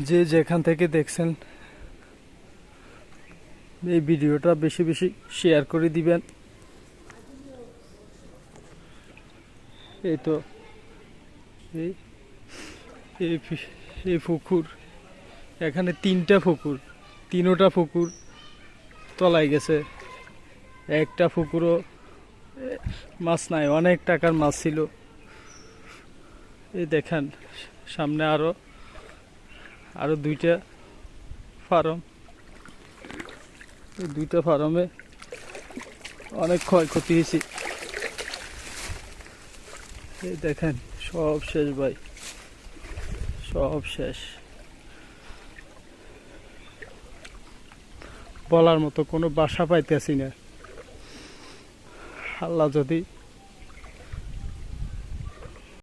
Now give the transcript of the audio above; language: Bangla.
যে যেখান থেকে দেখছেন এই ভিডিওটা বেশি বেশি শেয়ার করে দিবেন। এই তো এই এই পুকুর, এখানে তিনটা পুকুর, তিনোটা পুকুর তলায় গেছে। একটা পুকুরও মাছ নাই, অনেক টাকার মাছ ছিল। এই দেখেন সামনে আরো দুইটা ফার্ম, এই দুইটা ফার্মে অনেক ক্ষয়ক্ষতি হয়েছে। এই দেখেন সব শেষ ভাই, সব শেষ। বলার মতো কোনো বাসা পাইতেছি না। আল্লাহ যদি